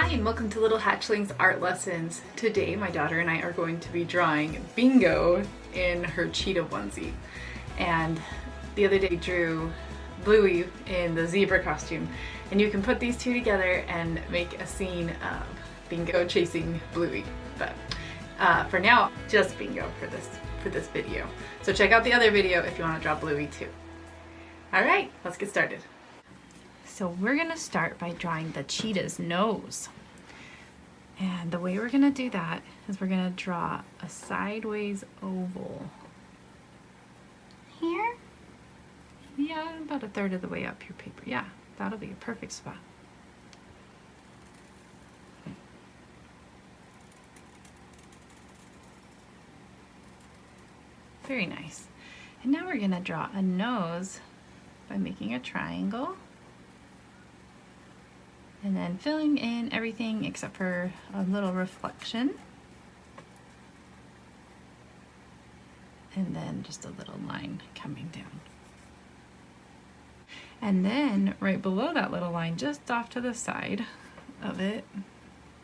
Hi and welcome to Little Hatchlings Art Lessons. Today my daughter and I are going to be drawing Bingo in her Cheetah Onesie. And the other day drew Bluey in the zebra costume. And you can put these two together and make a scene of Bingo chasing Bluey. But for now, just Bingo for this video. So check out the other video if you want to draw Bluey too. Alright, let's get started. So we're going to start by drawing the cheetah's nose. And the way we're going to do that is we're going to draw a sideways oval. Here? Yeah, about a third of the way up your paper. Yeah, that'll be a perfect spot. Very nice. And now we're going to draw a nose by making a triangle. And then filling in everything except for a little reflection. And then just a little line coming down. And then right below that little line, just off to the side of it,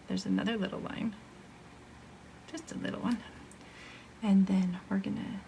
there's another little line. Just a little one. And then we're gonna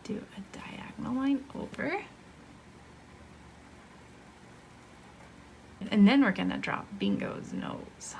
do a diagonal line over. And then we're gonna draw Bingo's nose.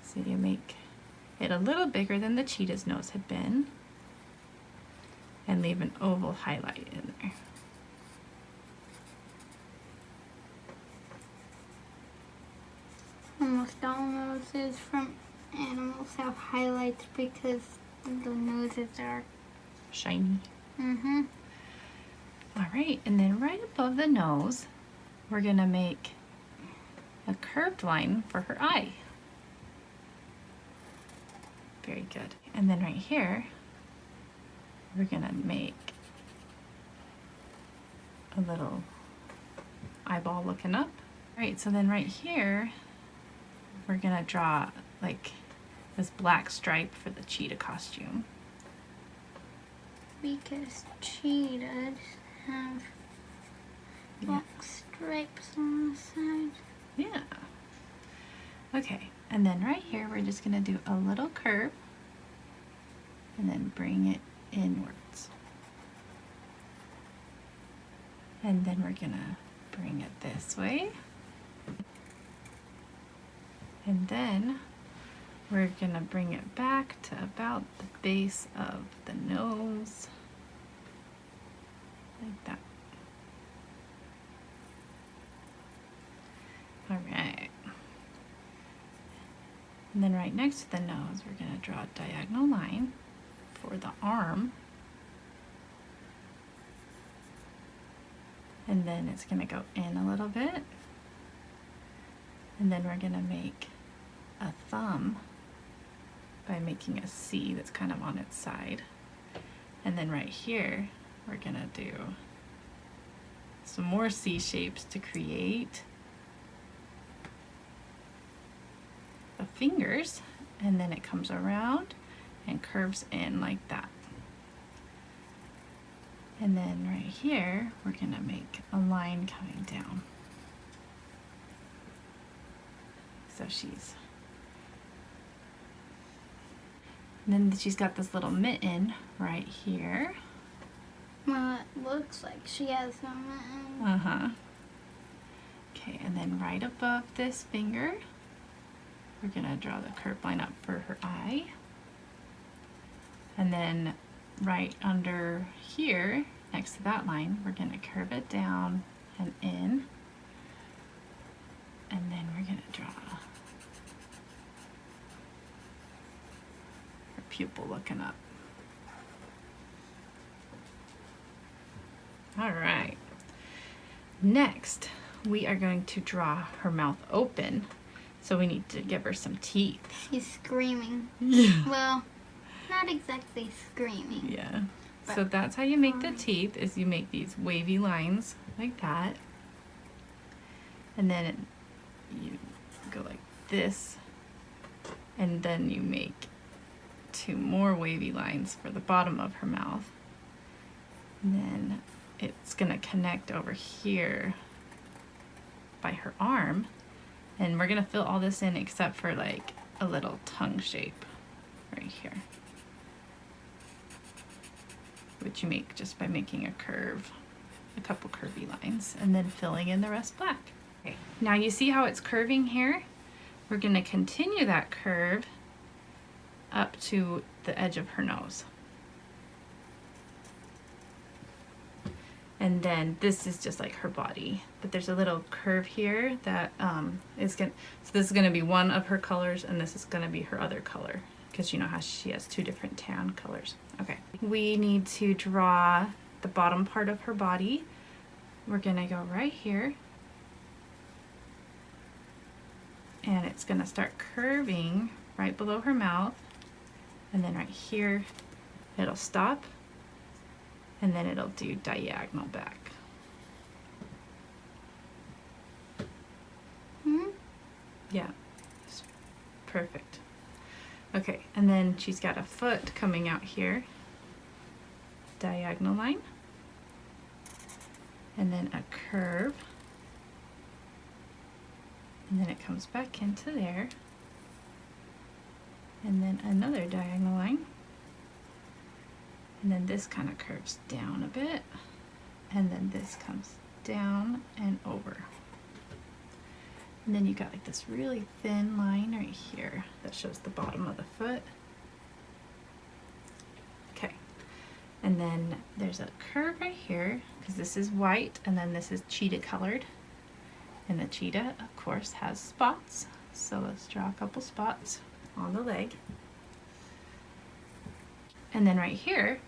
So you make it a little bigger than the cheetah's nose had been and leave an oval highlight in there. Almost all noses from animals have highlights because the noses are Shiny. Mm-hmm. All right, and then right above the nose, we're gonna make a curved line for her eye. Very good. And then right here, we're gonna make a little eyeball looking up. All right, so then right here, we're gonna draw like this black stripe for the cheetah costume. Because cheetahs have black stripes on the side. Yeah. Okay, and then right here we're just gonna do a little curve and then bring it inwards. And then we're gonna bring it this way. And then we're gonna bring it back to about the base of the nose. Like that. All right. And then right next to the nose, we're going to draw a diagonal line for the arm. And then it's going to go in a little bit. And then we're going to make a thumb by making a C that's kind of on its side. And then right here, we're gonna do some more C shapes to create the fingers, and then it comes around and curves in like that. And then right here, we're gonna make a line coming down. So and then she's got this little mitten right here. Well, it looks like she has some. Uh-huh. Okay, and then right above this finger, we're gonna draw the curved line up for her eye. And then right under here, next to that line, we're gonna curve it down and in. And then we're gonna draw her pupil looking up. All right. Next, we are going to draw her mouth open. So we need to give her some teeth. She's screaming. Yeah. Well, not exactly screaming. Yeah. So that's how you make the teeth, is you make these wavy lines like that. And then you go like this. And then you make two more wavy lines for the bottom of her mouth. And then it's gonna connect over here by her arm, And we're gonna fill all this in except for like a little tongue shape right here, which you make just by making a curve, a couple curvy lines, and then filling in the rest black. Okay, now you see how it's curving here? We're gonna continue that curve up to the edge of her nose. And then this is just like her body, but there's a little curve here that is gonna, so this is gonna be one of her colors and this is gonna be her other color, because you know how she has two different tan colors. Okay, we need to draw the bottom part of her body. We're gonna go right here, and it's gonna start curving right below her mouth, and then right here it'll stop, and then it'll do diagonal back. Yeah, it's perfect. Okay, and then she's got a foot coming out here, diagonal line, and then a curve, and then it comes back into there, and then another diagonal line, and then this kind of curves down a bit, and then this comes down and over. And then you got like this really thin line right here that shows the bottom of the foot. Okay, and then there's a curve right here, because this is white and then this is cheetah colored. And the cheetah, of course, has spots. So let's draw a couple spots on the leg. And then right here,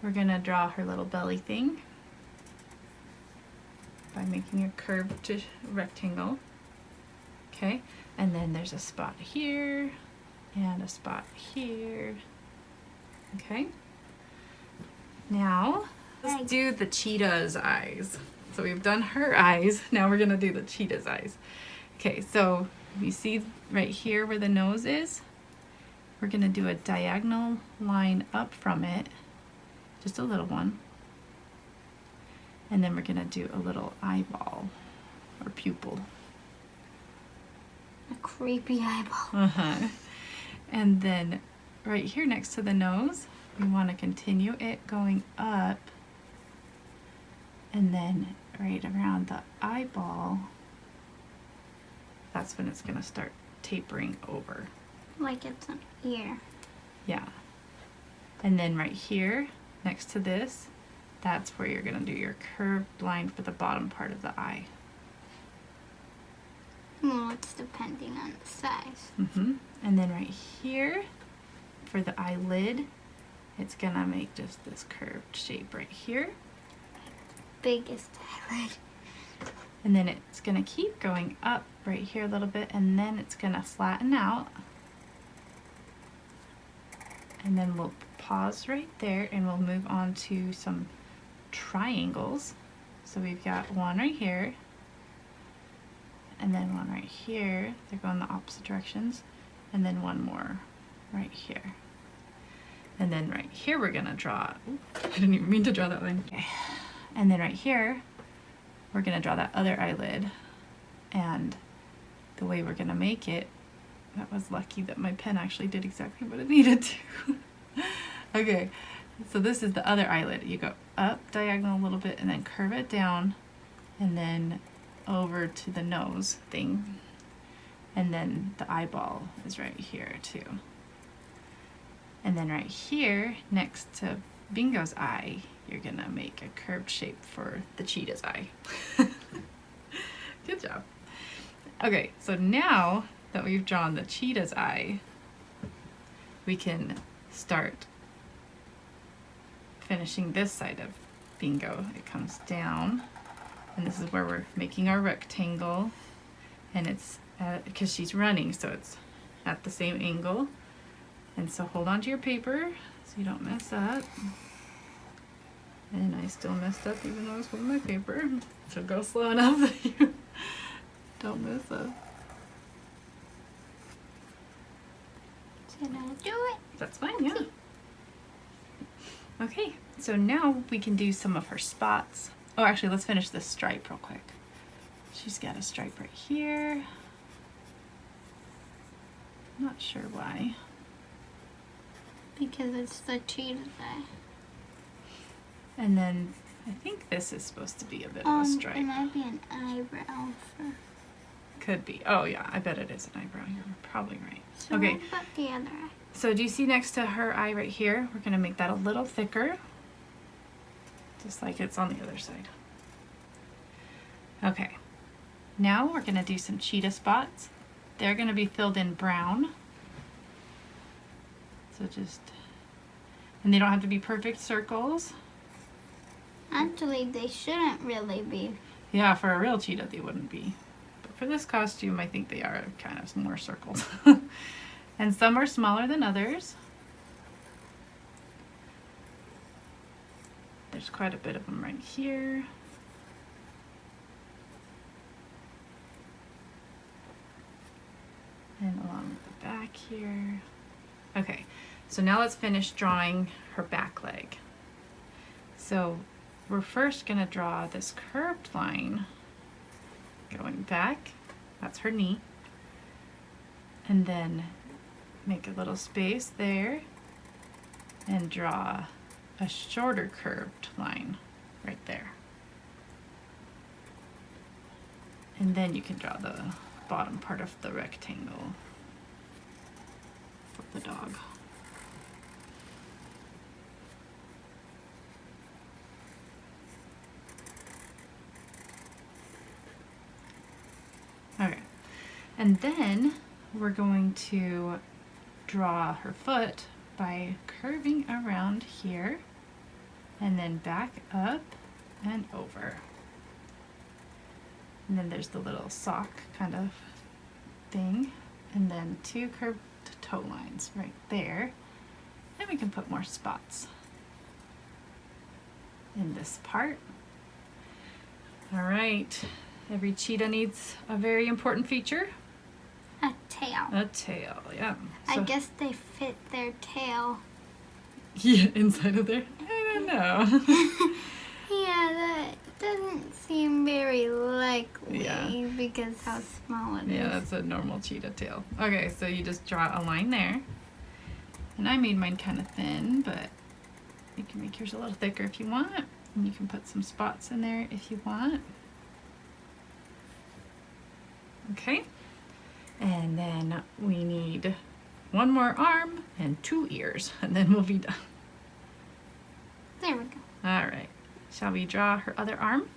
we're gonna draw her little belly thing by making a curved rectangle. Okay, and then there's a spot here and a spot here. Okay, now let's do the cheetah's eyes. So we've done her eyes, now we're gonna do the cheetah's eyes. Okay, so you see right here where the nose is, we're gonna do a diagonal line up from it, just a little one, and then we're gonna do a little eyeball or pupil. A creepy eyeball. And then right here next to the nose, we want to continue it going up, and then right around the eyeball, that's when it's going to start tapering over. Like it's an ear. Yeah. And then right here next to this, that's where you're going to do your curved line for the bottom part of the eye. Well, it's depending on the size. And then right here, for the eyelid, it's gonna make just this curved shape right here. Biggest eyelid. And then it's gonna keep going up right here a little bit, and then it's gonna flatten out. And then we'll pause right there, and we'll move on to some triangles. So we've got one right here, and then one right here. They're going the opposite directions. And then one more right here. And then right here we're gonna draw, I didn't even mean to draw that line. Okay. And then right here, we're gonna draw that other eyelid. And the way we're gonna make it, that was lucky that my pen actually did exactly what it needed to. Okay, so this is the other eyelid. You go up diagonal a little bit and then curve it down, and then over to the nose thing, and then the eyeball is right here too. And then right here next to Bingo's eye, you're gonna make a curved shape for the cheetah's eye. Good job. Okay, so now that we've drawn the cheetah's eye, we can start finishing this side of Bingo. It comes down, and this is where we're making our rectangle, and it's because she's running, so it's at the same angle. And so hold on to your paper so you don't mess up. And I still messed up even though I was holding my paper. So go slow enough that you don't mess up. Did I do it? That's fine, yeah. Okay, so now we can do some of her spots. Oh, actually, let's finish this stripe real quick. She's got a stripe right here, Not sure why. Because it's the cheetah's eye. And then I think this is supposed to be a bit of a stripe. It might be an eyebrow. Could be. Oh yeah, I bet it is an eyebrow. You're probably right. So Okay. what about the other eye? So do you see next to her eye right here? We're gonna make that a little thicker. Just like it's on the other side. Okay. Now we're gonna do some cheetah spots. They're gonna be filled in brown. So and they don't have to be perfect circles. Actually, they shouldn't really be. Yeah, for a real cheetah they wouldn't be. But for this costume, I think they are kind of more circles. And some are smaller than others. There's quite a bit of them right here. And along the back here. Okay, so now let's finish drawing her back leg. So we're first gonna draw this curved line going back. That's her knee. And then make a little space there and draw a shorter curved line right there. And then you can draw the bottom part of the rectangle for the dog. Okay, and then we're going to draw her foot by curving around here and then back up and over. And then there's the little sock kind of thing, and then 2 curved toe lines right there. And we can put more spots in this part. All right, every cheetah needs a very important feature. A tail. A tail, yeah. I guess they fit their tail. Yeah, inside of there? I don't know. Yeah, that doesn't seem very likely Yeah. because how small it is. Yeah, that's a normal cheetah tail. Okay, so you just draw a line there. And I made mine kind of thin, but you can make yours a little thicker if you want. And you can put some spots in there if you want. Okay. And then we need 1 more arm and 2 ears, and then we'll be done. There we go. All right. Shall we draw her other arm?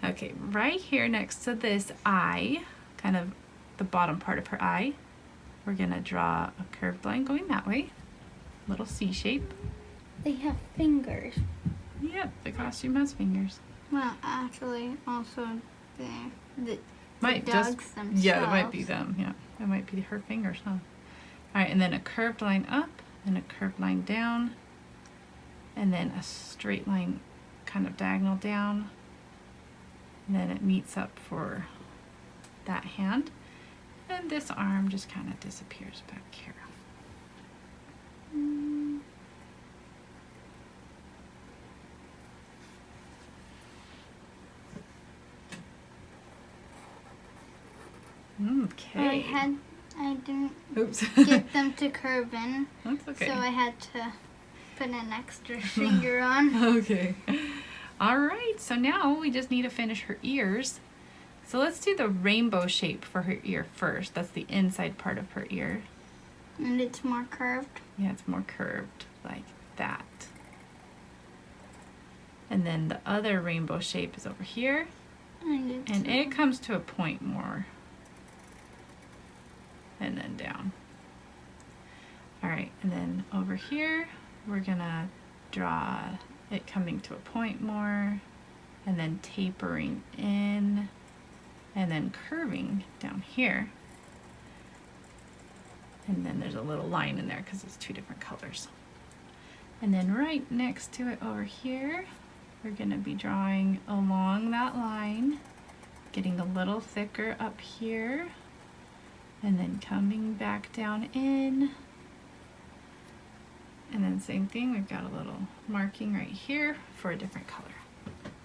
Okay, right here next to this eye, kind of the bottom part of her eye, we're gonna draw a curved line going that way, little C shape. They have fingers. Yep, the costume has fingers. Well, actually, also the Might dogs just, themselves. yeah, it might be them, yeah. It might be her fingers, huh? All right, and then a curved line up and a curved line down, and then a straight line kind of diagonal down, and then it meets up for that hand, and this arm just kind of disappears back here. Okay. I didn't Oops. get them to curve in, That's okay. so I had to put an extra finger on. Okay. All right, so now we just need to finish her ears. So let's do the rainbow shape for her ear first. That's the inside part of her ear. And it's more curved. Yeah, it's more curved like that. And then the other rainbow shape is over here. And it comes to a point more. And then down. All right, and then over here, we're gonna draw it coming to a point more, and then tapering in, and then curving down here. And then there's a little line in there because it's 2 different colors. And then right next to it over here, we're gonna be drawing along that line, getting a little thicker up here, and then coming back down in. And then same thing, we've got a little marking right here for a different color.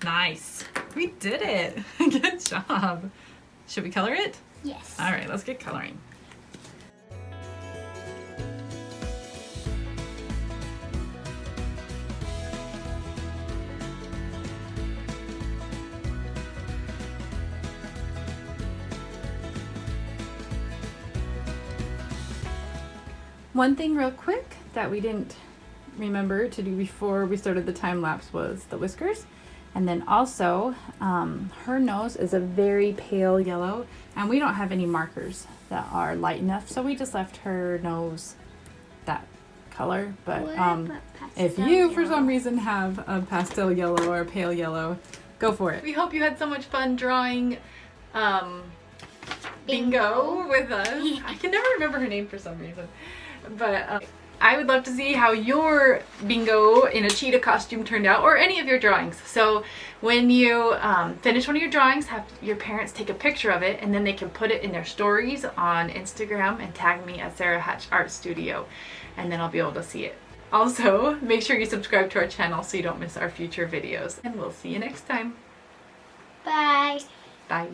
Nice, we did it. Good job. Should we color it? Yes. All right, let's get coloring. One thing real quick that we didn't remember to do before we started the time lapse was the whiskers. And then also, her nose is a very pale yellow, and we don't have any markers that are light enough, so we just left her nose that color. But if you for some reason have a pastel yellow or a pale yellow, go for it. We hope you had so much fun drawing Bingo with us. I can never remember her name for some reason, but I would love to see how your Bingo in a cheetah costume turned out, or any of your drawings. So when you finish one of your drawings, have your parents take a picture of it, and then they can put it in their stories on Instagram and tag me at Sarah Hatch Art Studio, and then I'll be able to see it. Also, make sure you subscribe to our channel so you don't miss our future videos, and we'll see you next time. Bye. Bye.